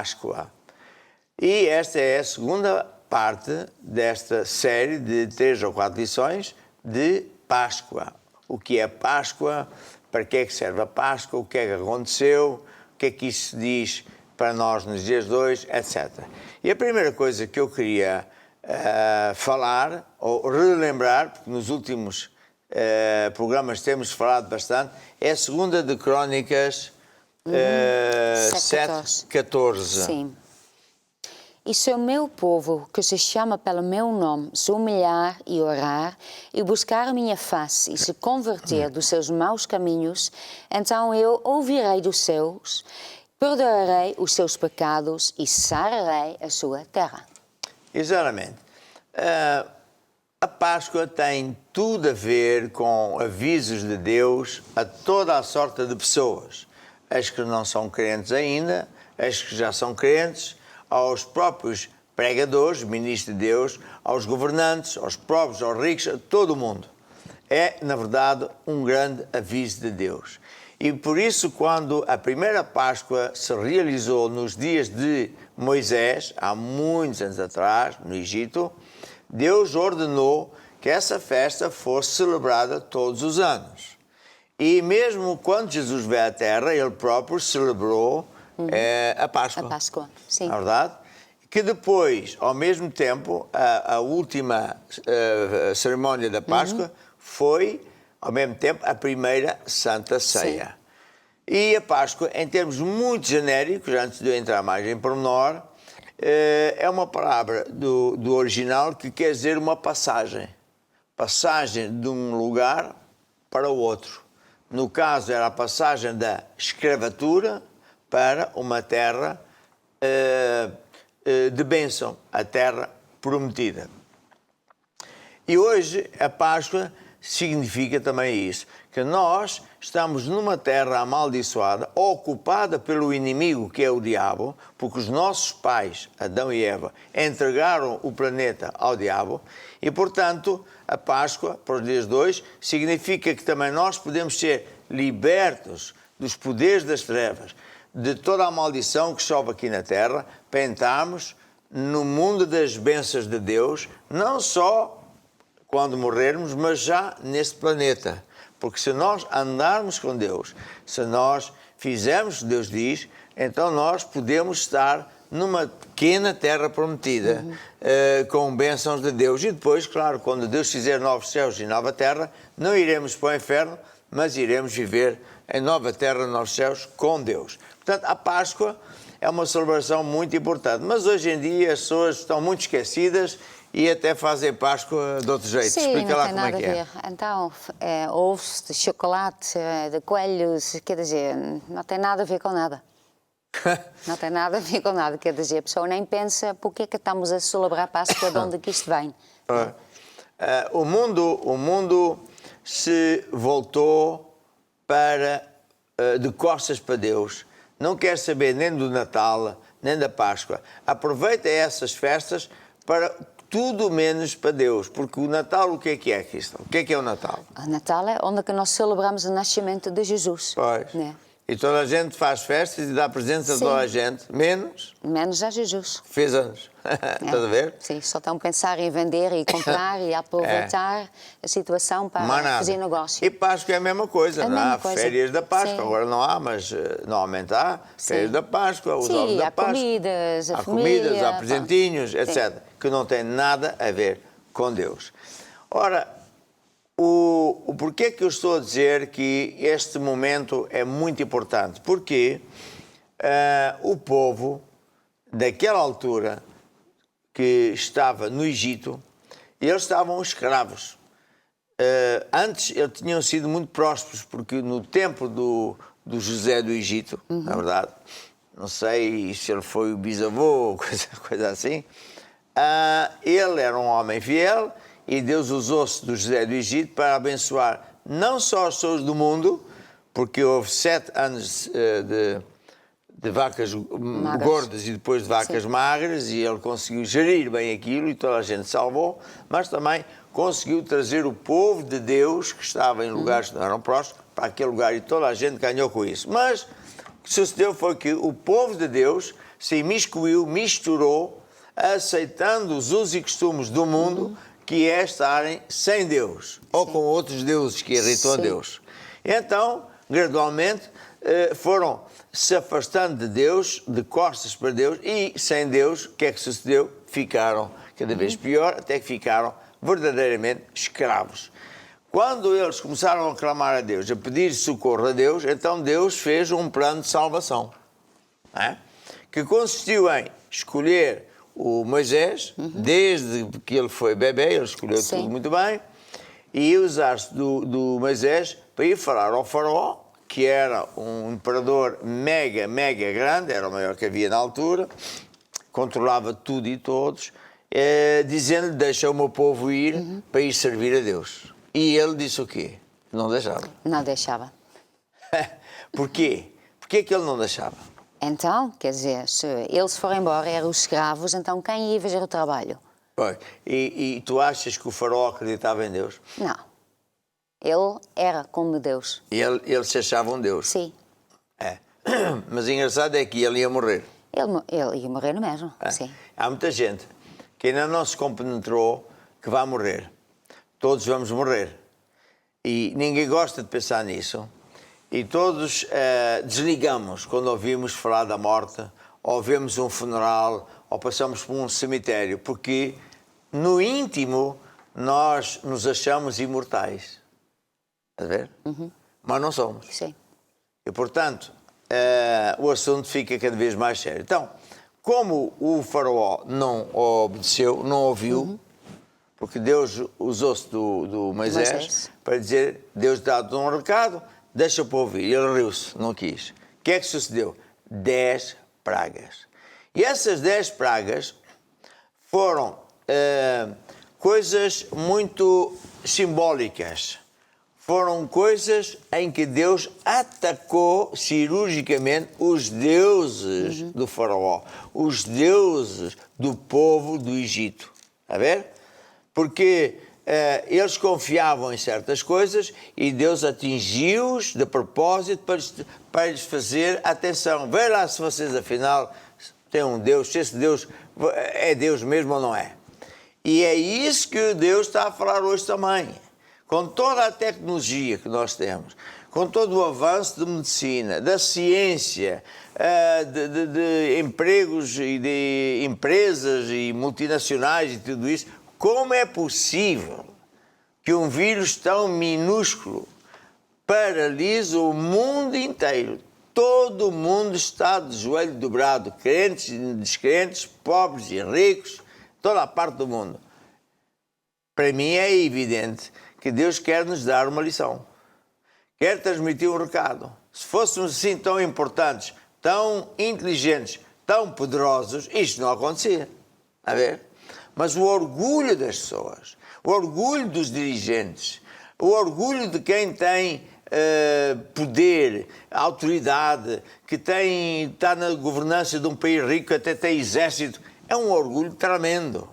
Páscoa. E esta é a segunda parte desta série de 3 ou 4 lições de Páscoa. O que é Páscoa? Para que é que serve a Páscoa? O que é que aconteceu? O que é que isso diz para nós nos dias de hoje, etc. E a primeira coisa que eu queria falar, ou relembrar, porque nos últimos programas temos falado bastante, é a segunda de Crônicas 7:14. Sim. E se o meu povo, que se chama pelo meu nome, se humilhar e orar, e buscar a minha face, e se converter dos seus maus caminhos, então eu ouvirei dos céus, perdoarei os seus pecados e sararei a sua terra. Exatamente. A Páscoa tem tudo a ver com avisos de Deus a toda a sorte de pessoas. As que não são crentes ainda, as que já são crentes, aos próprios pregadores, ministros de Deus, aos governantes, aos pobres, aos ricos, a todo o mundo. É, na verdade, um grande aviso de Deus. E por isso, quando a primeira Páscoa se realizou nos dias de Moisés, há muitos anos atrás, no Egito, Deus ordenou que essa festa fosse celebrada todos os anos. E mesmo quando Jesus veio à Terra, Ele próprio celebrou a Páscoa. A Páscoa, sim. Na verdade, que depois, ao mesmo tempo, a última cerimónia da Páscoa foi, ao mesmo tempo, a primeira Santa Ceia. Sim. E a Páscoa, em termos muito genéricos, antes de eu entrar mais em pormenor, é uma palavra do original que quer dizer uma passagem. Passagem de um lugar para o outro. No caso, era a passagem da escravatura para uma terra de bênção, a terra prometida. E hoje a Páscoa significa também isso, que nós estamos numa terra amaldiçoada, ocupada pelo inimigo que é o diabo, porque os nossos pais, Adão e Eva, entregaram o planeta ao diabo e, portanto, a Páscoa, para os dias de hoje, significa que também nós podemos ser libertos dos poderes das trevas, de toda a maldição que chove aqui na terra, para entrarmos no mundo das bênçãos de Deus, não só quando morrermos, mas já neste planeta. Porque se nós andarmos com Deus, se nós fizermos o que Deus diz, então nós podemos estar numa pequena terra prometida, com bênçãos de Deus. E depois, claro, quando Deus fizer novos céus e nova terra, não iremos para o inferno, mas iremos viver em nova terra, novos céus, com Deus. Portanto, a Páscoa é uma celebração muito importante, mas hoje em dia as pessoas estão muito esquecidas e até fazem Páscoa de outro jeito. Sim, Explica não lá tem como nada é que a é. ver. Então, ovos de chocolate, de coelhos, quer dizer, não tem nada a ver com nada. Não tem nada a ver com nada, quer dizer, a pessoa nem pensa porque é que estamos a celebrar a Páscoa, de onde é que isto vem. O mundo se voltou de costas para Deus. Não quer saber nem do Natal, nem da Páscoa. Aproveita essas festas para tudo menos para Deus. Porque o Natal, o que é, Cristo? O que é o Natal? O Natal é onde que nós celebramos o nascimento de Jesus. Pois. Né? E toda a gente faz festas e dá presentes a toda a gente, menos a Jesus. Que fez anos. Estás a ver? Sim, só estão a pensar em vender e comprar e aproveitar a situação para fazer negócio. E Páscoa é a mesma coisa, não há férias da Páscoa, sim. Agora não há, mas normalmente há férias da Páscoa, os ovos da Páscoa. Há comidas, há presentinhos, etc. Que não tem nada a ver com Deus. Ora, o porquê que eu estou a dizer que este momento é muito importante? Porque o povo daquela altura que estava no Egito, eles estavam escravos. Antes eles tinham sido muito prósperos, porque no tempo do José do Egito, na verdade, não sei se ele foi o bisavô ou coisa assim, ele era um homem fiel e Deus usou-se do José do Egito para abençoar não só as pessoas do mundo, porque houve 7 anos de vacas gordas e depois de vacas magras, e ele conseguiu gerir bem aquilo e toda a gente salvou, mas também conseguiu trazer o povo de Deus, que estava em lugares que não eram próximos, para aquele lugar, e toda a gente ganhou com isso. Mas o que sucedeu foi que o povo de Deus se imiscuiu, misturou, aceitando os usos e costumes do mundo, que é estarem sem Deus, ou com outros deuses que irritam a Deus. Então, gradualmente, foram se afastando de Deus, de costas para Deus, e sem Deus, o que é que sucedeu? Ficaram cada vez pior, até que ficaram verdadeiramente escravos. Quando eles começaram a clamar a Deus, a pedir socorro a Deus, então Deus fez um plano de salvação, que consistiu em escolher o Moisés, desde que ele foi bebê, ele escolheu tudo muito bem, e usar-se do Moisés para ir falar ao faraó, que era um imperador mega grande, era o maior que havia na altura, controlava tudo e todos, dizendo-lhe, deixa o meu povo ir para ir servir a Deus. E ele disse o quê? Não deixava. Não deixava. Porquê? Porquê que ele não deixava? Então, quer dizer, se eles forem embora, eram os escravos, então quem ia fazer o trabalho? E tu achas que o faraó acreditava em Deus? Não. Ele era como Deus. E ele se achava um Deus? Sim. Mas o engraçado é que ele ia morrer. Ele ia morrer mesmo, sim. Há muita gente que ainda não se compenetrou que vai morrer. Todos vamos morrer. E ninguém gosta de pensar nisso. E todos desligamos quando ouvimos falar da morte, ou vemos um funeral, ou passamos por um cemitério, porque no íntimo nós nos achamos imortais. Estás a ver? Mas não somos. Sim. E, portanto, o assunto fica cada vez mais sério. Então, como o faraó não obedeceu, não ouviu, porque Deus usou-se do Moisés para dizer, Deus dá-te um recado, deixa o povo ir. Ele riu-se, não quis. O que é que sucedeu? 10 pragas. E essas 10 pragas foram coisas muito simbólicas. Foram coisas em que Deus atacou cirurgicamente os deuses do faraó, os deuses do povo do Egito. Está a ver? Porque eles confiavam em certas coisas e Deus atingiu-os de propósito para lhes fazer atenção. Vê lá se vocês, afinal, têm um Deus, se esse Deus é Deus mesmo ou não é. E é isso que Deus está a falar hoje também. Com toda a tecnologia que nós temos, com todo o avanço de medicina, da ciência, de empregos e de empresas e multinacionais e tudo isso, como é possível que um vírus tão minúsculo paralise o mundo inteiro? Todo o mundo está de joelho dobrado, crentes e descrentes, pobres e ricos, toda a parte do mundo. Para mim é evidente que Deus quer nos dar uma lição. Quer transmitir um recado. Se fôssemos assim tão importantes, tão inteligentes, tão poderosos, isto não acontecia. A ver? Mas o orgulho das pessoas, o orgulho dos dirigentes, o orgulho de quem tem poder, autoridade, que está na governança de um país rico, até tem exército, é um orgulho tremendo.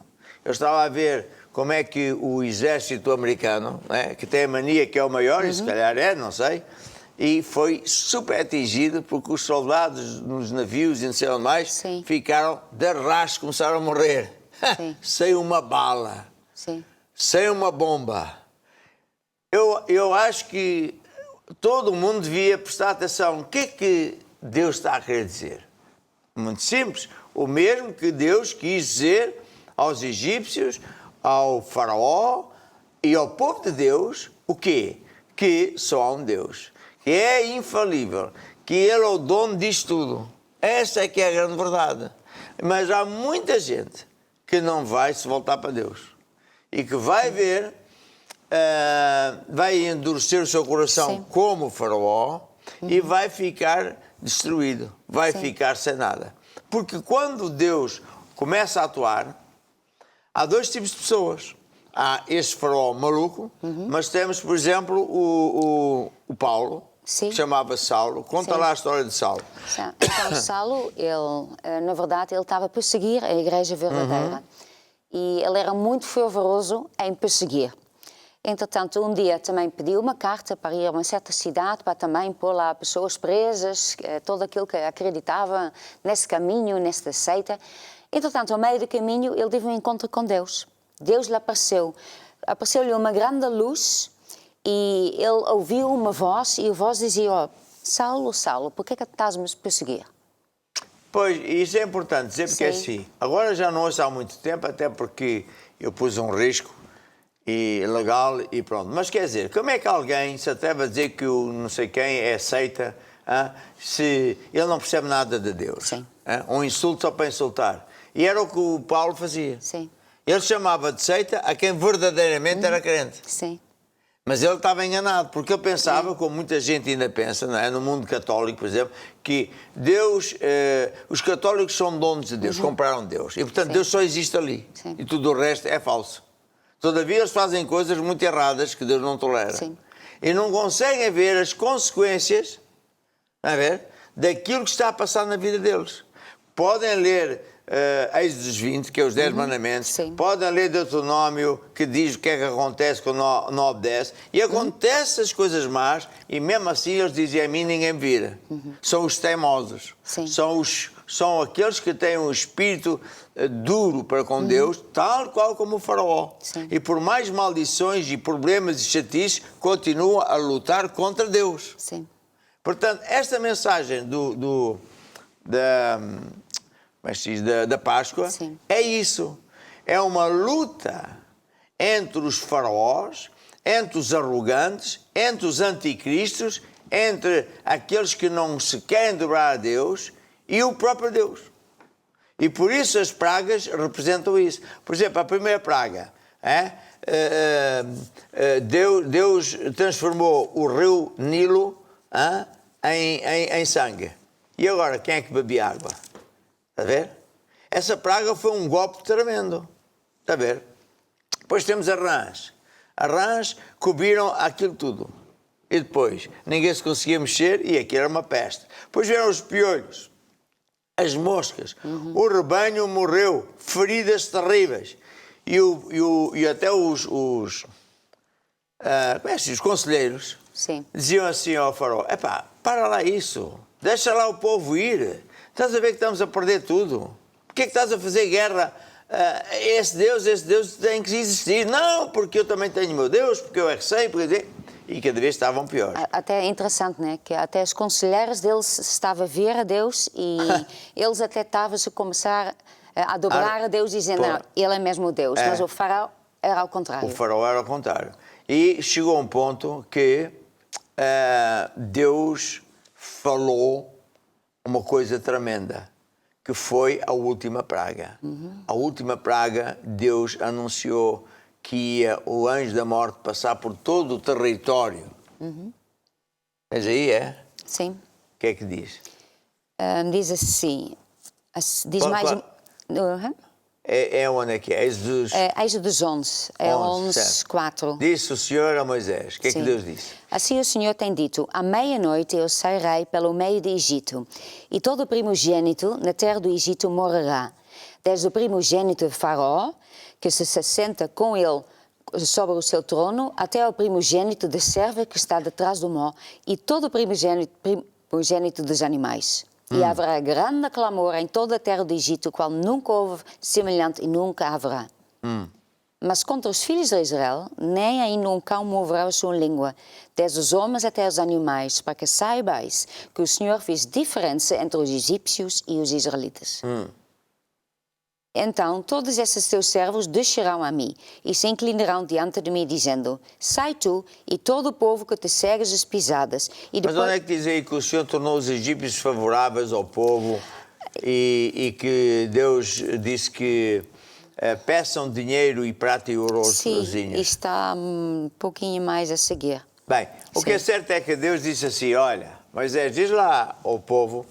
Eu estava a ver como é que o exército americano, que tem a mania que é o maior, e se calhar não sei, e foi super atingido porque os soldados nos navios e não sei onde mais ficaram de arrasto, começaram a morrer, sem uma bala, sem uma bomba. Eu acho que todo mundo devia prestar atenção. O que é que Deus está a querer dizer? Muito simples. O mesmo que Deus quis dizer aos egípcios, ao faraó e ao povo de Deus, o quê? Que só há um Deus, que é infalível, que Ele é o dono disto tudo. Essa é que é a grande verdade. Mas há muita gente que não vai se voltar para Deus e que vai ver, vai endurecer o seu coração como o faraó e vai ficar destruído, vai ficar sem nada. Porque quando Deus começa a atuar, há dois tipos de pessoas. Há esse faraó maluco, mas temos, por exemplo, o Paulo, que chamava Saulo. Conta lá a história de Saulo. Então, Saulo, ele, na verdade, ele estava a perseguir a Igreja Verdadeira. E ele era muito fervoroso em perseguir. Entretanto, um dia também pedi uma carta para ir a uma certa cidade, para também pôr lá pessoas presas, todo aquilo que acreditava nesse caminho, nesta seita. Entretanto, ao meio do caminho, ele teve um encontro com Deus. Deus lhe apareceu. Apareceu-lhe uma grande luz e ele ouviu uma voz e a voz dizia, oh, Saulo, Saulo, por que estás a me perseguir? Pois, isso é importante dizer, porque Sim. assim, agora já não ouço há muito tempo, até porque eu pus um risco e legal e pronto. Mas quer dizer, como é que alguém se atreve a dizer que o não sei quem é aceita, se ele não percebe nada de Deus? Sim. Um insulto só para insultar. E era o que o Paulo fazia. Sim. Ele chamava de seita a quem verdadeiramente era crente. Sim. Mas ele estava enganado, porque ele pensava, como muita gente ainda pensa, não é? No mundo católico, por exemplo, que Deus, os católicos são donos de Deus, compraram Deus. E, portanto, Sim. Deus só existe ali. Sim. E tudo o resto é falso. Todavia, eles fazem coisas muito erradas que Deus não tolera. Sim. E não conseguem ver as consequências, a ver, daquilo que está a passar na vida deles. Podem ler Êxodos 20, que é os 10 mandamentos. Sim. Podem ler Deuteronômio, que diz o que é que acontece quando não obedece. E acontecem as coisas más, e mesmo assim eles dizem, a mim ninguém me vira. São os teimosos. Sim. São aqueles que têm um espírito duro para com Deus, tal qual como o faraó. Sim. E por mais maldições e problemas e chatices, continuam a lutar contra Deus. Sim. Portanto, esta mensagem da Páscoa Sim. é isso. É uma luta entre os faraós, entre os arrogantes, entre os anticristos, entre aqueles que não se querem dobrar a Deus e o próprio Deus. E por isso as pragas representam isso. Por exemplo, a primeira praga, Deus transformou o rio Nilo em sangue. E agora, quem é que bebia água? Está a ver? Essa praga foi um golpe tremendo. Está a ver? Depois temos as rãs. As rãs cobriram aquilo tudo. E depois, ninguém se conseguia mexer e aquilo era uma peste. Depois vieram os piolhos, as moscas. O rebanho morreu, feridas terríveis. E até os conselheiros Sim. diziam assim ao faraó, epá, para lá isso, deixa lá o povo ir. Estás a ver que estamos a perder tudo? Porquê é que estás a fazer guerra? Esse Deus tem que existir. Não, porque eu também tenho meu Deus, porque eu é que sei, porque... E cada vez estavam piores. Até é interessante, né? Que até os conselheiros deles estavam a ver a Deus e eles até estavam a começar a dobrar a Deus, dizendo, não, ele é mesmo Deus. Mas o faraó era ao contrário. O faraó era ao contrário. E chegou a um ponto que Deus falou uma coisa tremenda, que foi a última praga. A última praga, Deus anunciou que ia o anjo da morte passar por todo o território. Mas aí Sim. O que é que diz? Diz assim, diz Pode mais... falar. Uhum. Onde é que é? Êxodos Êxodos 11, 11, 4. Disse o Senhor a Moisés. O que é que Sim. Deus disse? Assim o Senhor tem dito, à meia-noite eu sairei pelo meio do Egito, e todo primogênito na terra do Egito morrerá, desde o primogênito de Faraó, que se assenta com ele sobre o seu trono, até o primogênito da serva que está detrás do mó, e todo o primogênito dos animais. E haverá grande clamor em toda a terra do Egito, qual nunca houve semelhante e nunca haverá. Mas contra os filhos de Israel, nem ainda um cão moverá a sua língua, desde os homens até os animais, para que saibais que o Senhor fez diferença entre os egípcios e os israelitas. Então todos esses teus servos descerão a mim e se inclinarão diante de mim, dizendo, sai tu e todo o povo que te segues as pisadas. E depois... Mas onde é que diz aí que o Senhor tornou os egípcios favoráveis ao povo e que Deus disse que peçam dinheiro e prata e ouro aos Sim, vizinhos? está um pouquinho mais a seguir. Bem, o que é certo é que Deus disse assim, olha, Moisés, diz lá ao povo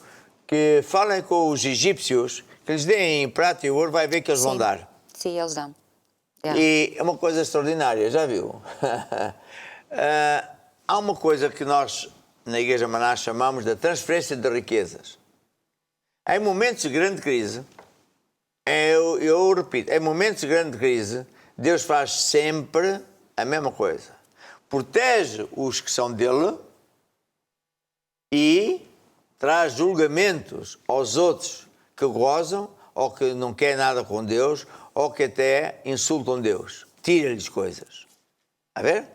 que falem com os egípcios, que lhes deem prata e ouro, vai ver que eles vão dar. Sim, eles dão. E é uma coisa extraordinária, já viu? Há uma coisa que nós, na Igreja Maná, chamamos de transferência de riquezas. Em momentos de grande crise, eu repito, em momentos de grande crise, Deus faz sempre a mesma coisa. Protege os que são dele e traz julgamentos aos outros que gozam ou que não querem nada com Deus ou que até insultam Deus. Tira-lhes coisas. A ver?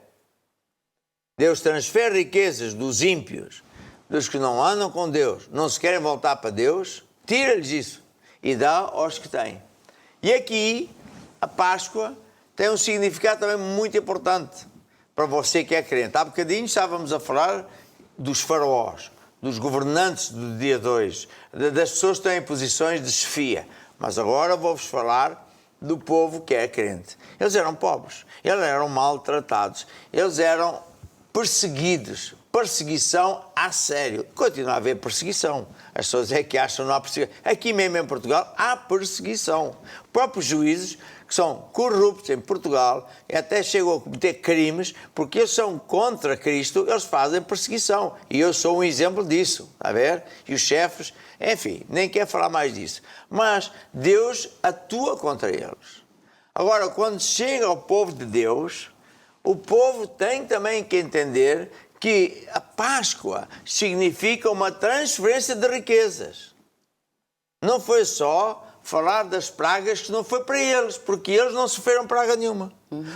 Deus transfere riquezas dos ímpios, dos que não andam com Deus, não se querem voltar para Deus, tira-lhes isso e dá aos que têm. E aqui, a Páscoa tem um significado também muito importante para você que é crente. Há bocadinho estávamos a falar dos faraós, dos governantes do dia 2, das pessoas que têm posições de chefia. Mas agora vou-vos falar do povo que é crente. Eles eram pobres, eles eram maltratados, eles eram perseguidos, perseguição a sério. Continua a haver perseguição. As pessoas é que acham que não há perseguição. Aqui mesmo em Portugal há perseguição. Próprios juízes que são corruptos em Portugal e até chegam a cometer crimes porque eles são contra Cristo, eles fazem perseguição. E eu sou um exemplo disso, está a ver? E os chefes, enfim, nem quero falar mais disso. Mas Deus atua contra eles. Agora, quando chega ao povo de Deus, o povo tem também que entender que a Páscoa significa uma transferência de riquezas. Não foi só falar das pragas que não foi para eles, porque eles não sofreram praga nenhuma.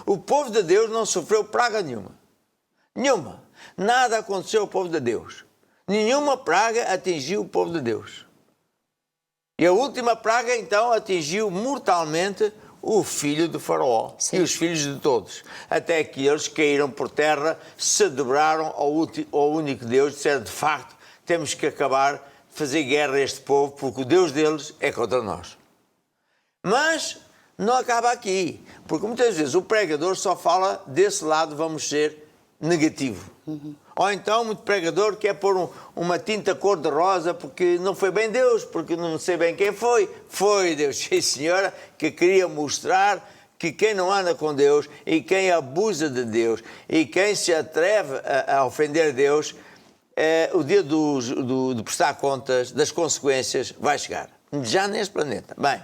O povo de Deus não sofreu praga nenhuma. Nenhuma. Nada aconteceu ao povo de Deus. Nenhuma praga atingiu o povo de Deus. E a última praga, então, atingiu mortalmente o filho do faraó. Sim. E os filhos de todos. Até que eles caíram por terra, se dobraram ao único Deus, disseram, de facto, temos que acabar, fazer guerra a este povo, porque o Deus deles é contra nós. Mas não acaba aqui, porque muitas vezes o pregador só fala desse lado, vamos ser, negativo. Ou então, muito pregador quer pôr uma tinta cor-de-rosa porque não foi bem Deus, porque não sei bem quem foi. Foi Deus, sim senhora, que queria mostrar que quem não anda com Deus e quem abusa de Deus e quem se atreve a ofender Deus, o dia de prestar contas das consequências vai chegar. Já neste planeta. Bem,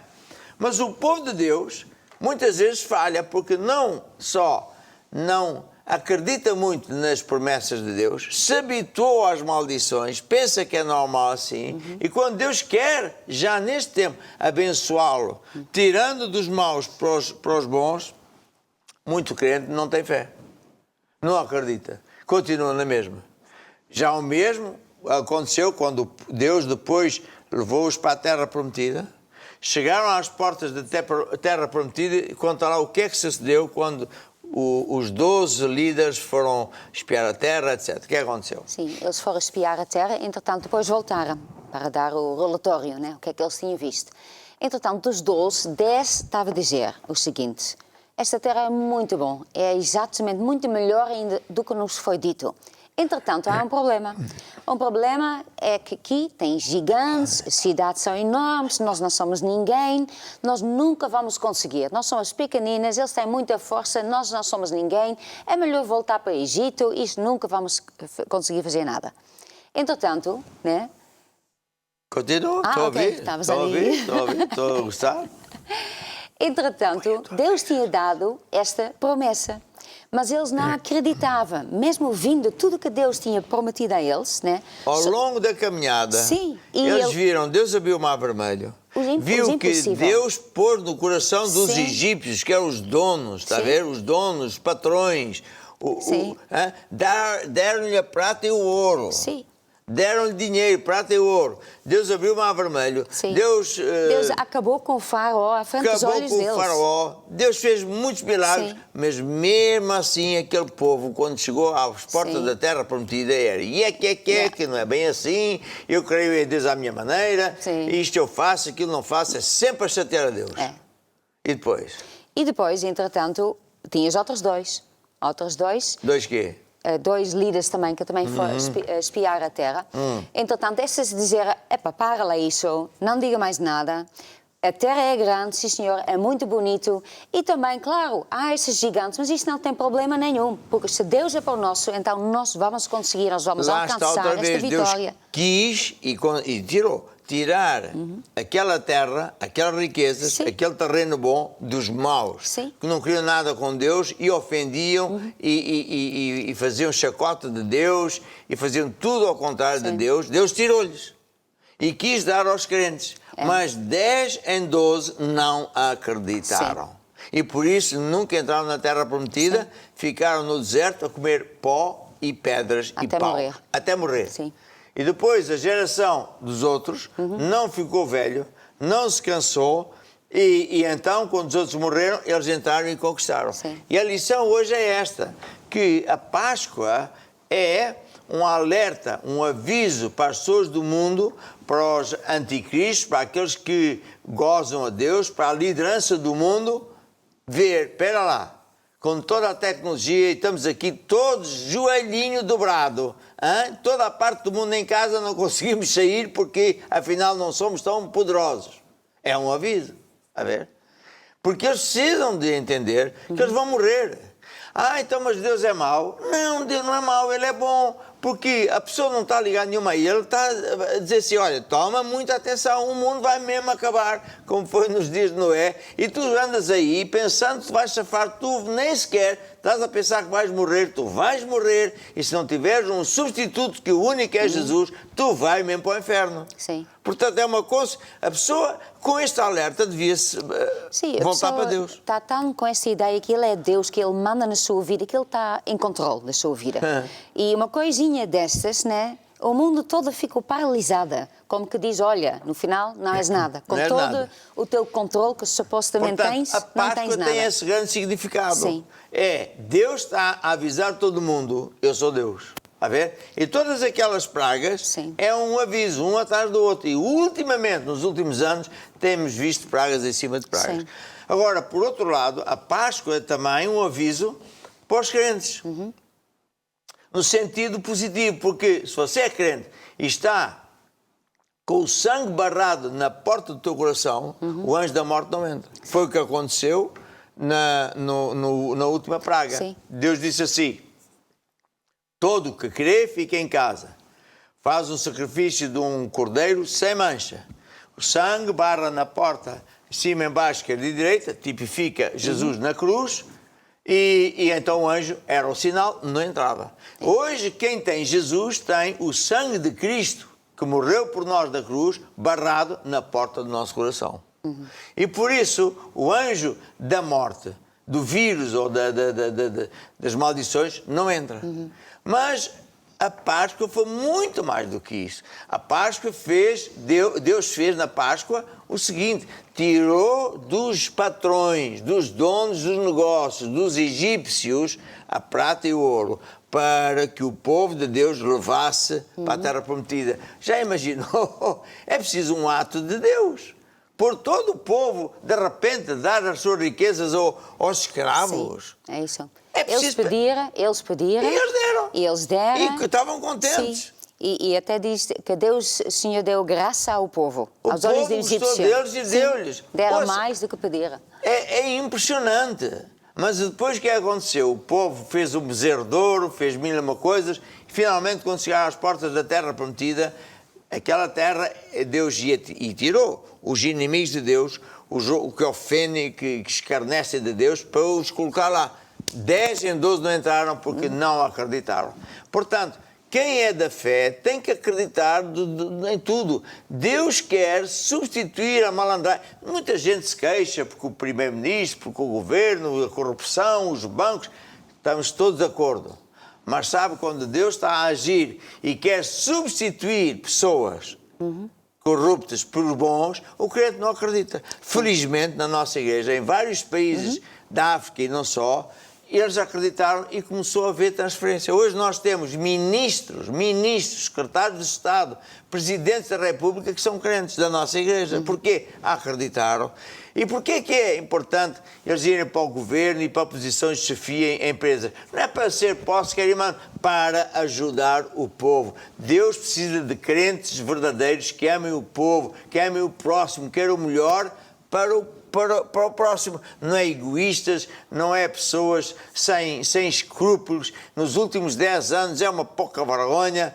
mas o povo de Deus muitas vezes falha porque não só não acredita muito nas promessas de Deus, se habituou às maldições, pensa que é normal assim, e quando Deus quer, já neste tempo, abençoá-lo, tirando dos maus para os bons, muito crente não tem fé. Não acredita. Continua na mesma. Já o mesmo aconteceu quando Deus depois levou-os para a Terra Prometida. Chegaram às portas da Terra Prometida e conta lá o que é que sucedeu quando os 12 líderes foram espiar a terra, etc. O que aconteceu? Sim, eles foram espiar a terra, entretanto depois voltaram para dar o relatório, né? O que é que eles tinham visto. Entretanto, dos 12, 10 estava a dizer o seguinte: esta terra é muito bom, é exatamente muito melhor ainda do que nos foi dito. Entretanto, há um problema. Um problema é que aqui tem gigantes, as cidades são enormes, nós não somos ninguém, nós nunca vamos conseguir. Nós somos pequeninas, eles têm muita força, nós não somos ninguém, é melhor voltar para o Egito, isto nunca vamos conseguir fazer nada. Entretanto, né? Continua, estou a ouvir, estou a gostar. Entretanto, Deus tinha dado esta promessa. Mas eles não acreditavam, mesmo ouvindo tudo que Deus tinha prometido a eles, né? Ao longo da caminhada, sim, eles viram, Deus abriu o mar vermelho, viu que Deus pôs no coração dos egípcios, que eram os donos, está a ver? Os donos, os patrões, deram-lhe a prata e o ouro. Sim. Deram-lhe dinheiro, prata e ouro. Deus abriu o mar vermelho. Sim. Deus acabou com o faraó à frente dos olhos deles. Acabou com o faraó. Deus fez muitos milagres, sim, mas mesmo assim aquele povo, quando chegou às portas, sim, da Terra Prometida, era que não é bem assim, eu creio em Deus à minha maneira, sim, isto eu faço, aquilo não faço, é sempre a chatear a Deus. É. E depois? E depois, entretanto, tinhas outros dois. Outros dois. Dois quê? 2 líderes também, que também foram espiar a terra. Entretanto, esses dizeram, para lá isso, não diga mais nada. A terra é grande, sim senhor, é muito bonito. E também, claro, há esses gigantes, mas isso não tem problema nenhum. Porque se Deus é para o nosso, então nós vamos conseguir, nós vamos alcançar esta vitória. Deus quis e tirou. tirar aquela terra, aquelas riquezas, Sim. aquele terreno bom dos maus, Sim. que não queriam nada com Deus e ofendiam e faziam chacota de Deus e faziam tudo ao contrário de Sim. Deus. Deus tirou-lhes e quis dar aos crentes, mas 10 em 12 não acreditaram. Sim. E por isso nunca entraram na terra prometida, Sim. ficaram no deserto a comer pó e pedras e Até pau. morrer. Até morrer. Sim. E depois a geração dos outros não ficou velho, não se cansou, e então, quando os outros morreram, eles entraram e conquistaram. Sim. E a lição hoje é esta, que a Páscoa é um alerta, um aviso para as pessoas do mundo, para os anticristos, para aqueles que gozam a Deus, para a liderança do mundo, ver, espera lá, com toda a tecnologia, e estamos aqui todos joelhinho dobrado, hein? Toda a parte do mundo em casa não conseguimos sair porque afinal não somos tão poderosos. É um aviso, a ver? Porque eles precisam de entender que eles vão morrer. Ah, então mas Deus é mau? Não, Deus não é mau, Ele é bom. Porque a pessoa não está ligada nenhuma a Ele, ele está a dizer assim, olha, toma muita atenção, o mundo vai mesmo acabar, como foi nos dias de Noé, e tu andas aí pensando que vais safar, tu nem sequer estás a pensar que vais morrer, tu vais morrer, e se não tiveres um substituto, que o único é Jesus, tu vais mesmo para o inferno. Sim. Portanto, é uma coisa, a pessoa com este alerta devia-se voltar para Deus. Está tão com essa ideia que Ele é Deus, que Ele manda na sua vida, que Ele está em controle da sua vida. E uma coisinha destas, né? O mundo todo ficou paralisada, como que diz, olha, no final não és nada. Com Não és todo nada. o teu controle que supostamente Portanto, tens, a não Páscoa tens nada. tem esse grande significado. Sim. É, Deus está a avisar todo mundo, eu sou Deus. A ver? E todas aquelas pragas Sim. é um aviso, um atrás do outro. E ultimamente, nos últimos anos, temos visto pragas em cima de pragas. Sim. Agora, por outro lado, a Páscoa é também um aviso para os crentes. No sentido positivo, porque se você é crente e está com o sangue barrado na porta do teu coração, o anjo da morte não entra. Foi o que aconteceu na última praga. Sim. Deus disse assim, todo que crê fica em casa. Faz um sacrifício de um cordeiro sem mancha. O sangue barra na porta, cima, embaixo, esquerda e direita, tipifica Jesus na cruz, e então o anjo era o sinal, não entrava. Hoje, quem tem Jesus tem o sangue de Cristo, que morreu por nós da cruz, barrado na porta do nosso coração. E por isso, o anjo da morte, do vírus ou das maldições, não entra. Mas a Páscoa foi muito mais do que isso. A Páscoa Deus fez na Páscoa o seguinte, tirou dos patrões, dos donos dos negócios, dos egípcios, a prata e o ouro, para que o povo de Deus levasse para a terra prometida. Já imaginou? É preciso um ato de Deus. Por todo o povo, de repente, dar as suas riquezas aos escravos. Sim, é isso. É preciso... Eles pediram. E eles deram. E que estavam contentes. Sim. E até diz que Deus, o Senhor, deu graça ao povo. Aos olhos dos egípcios. O povo gostou deles e deu-lhes. Deram mais do que pediram. É impressionante. Mas depois que aconteceu? O povo fez um bezerro de ouro, fez mil e uma coisas, e finalmente, quando chegaram às portas da terra prometida, aquela terra, Deus e tirou os inimigos de Deus, os que ofendem, que escarnecem de Deus, para os colocar lá. 10 em 12 não entraram porque não acreditaram. Portanto, quem é da fé tem que acreditar em tudo. Deus quer substituir a malandragem. Muita gente se queixa porque o primeiro-ministro, porque o governo, a corrupção, os bancos, estamos todos de acordo. Mas sabe, quando Deus está a agir e quer substituir pessoas corruptas por bons, o crente não acredita. Felizmente, na nossa igreja, em vários países da África e não só, eles acreditaram e começou a haver transferência. Hoje nós temos ministros, secretários de Estado, presidentes da República que são crentes da nossa igreja. Porquê? Acreditaram. E porquê que é importante eles irem para o governo e para posições de chefia em empresas? Não é para ser posse, querido irmão, para ajudar o povo. Deus precisa de crentes verdadeiros que amem o povo, que amem o próximo, que querem o melhor para para o próximo. Não é egoístas, não é pessoas sem escrúpulos. Nos últimos 10 anos é uma pouca vergonha,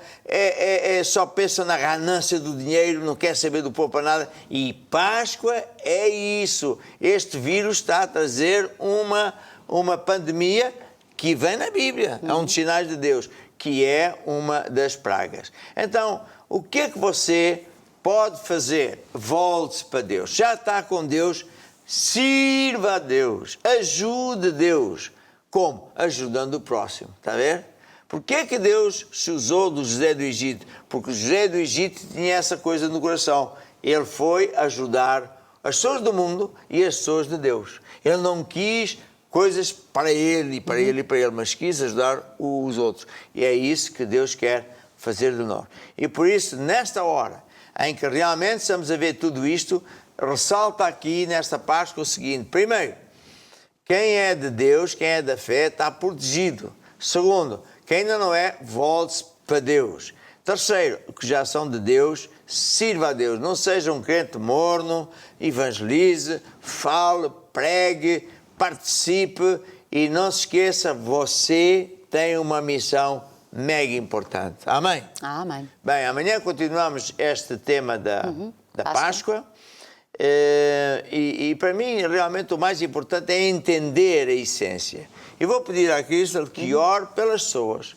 só pensa na ganância do dinheiro, não quer saber do povo para nada. E Páscoa é isso. Este vírus está a trazer uma pandemia que vem na Bíblia, é um dos sinais de Deus, que é uma das pragas. Então, o que é que você pode fazer? Volte-se para Deus. Já está com Deus, sirva a Deus, ajude Deus. Como? Ajudando o próximo, está a ver? Porquê é que Deus se usou do José do Egito? Porque o José do Egito tinha essa coisa no coração. Ele foi ajudar as pessoas do mundo e as pessoas de Deus. Ele não quis coisas para ele, e para ele, e para ele, mas quis ajudar os outros. E é isso que Deus quer fazer de nós. E por isso, nesta hora, em que realmente estamos a ver tudo isto, ressalta aqui nesta Páscoa o seguinte: primeiro, quem é de Deus, quem é da fé, está protegido. Segundo, quem ainda não é, volte-se para Deus. Terceiro, que já são de Deus, sirva a Deus. Não seja um crente morno, evangelize, fale, pregue, participe e não se esqueça, você tem uma missão mega importante. Amém? Amém. Bem, amanhã continuamos este tema da Páscoa. E para mim, realmente, o mais importante é entender a essência. E vou pedir à Crystal que ore pelas pessoas,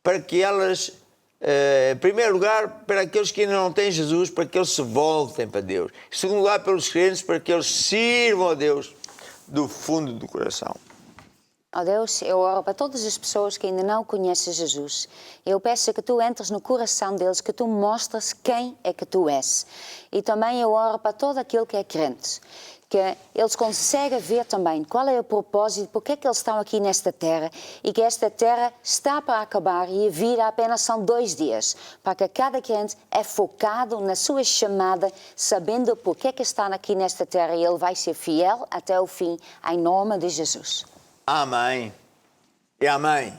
para que elas, em primeiro lugar, para aqueles que ainda não têm Jesus, para que eles se voltem para Deus. Em segundo lugar, pelos crentes, para que eles sirvam a Deus do fundo do coração. Ó Deus, eu oro para todas as pessoas que ainda não conhecem Jesus. Eu peço que tu entres no coração deles, que tu mostres quem é que tu és. E também eu oro para todo aquele que é crente, que eles conseguem ver também qual é o propósito, porque é que eles estão aqui nesta terra e que esta terra está para acabar e a vida apenas são 2 dias, para que cada crente é focado na sua chamada, sabendo porque é que está aqui nesta terra e ele vai ser fiel até o fim, em nome de Jesus. Amém. E amém.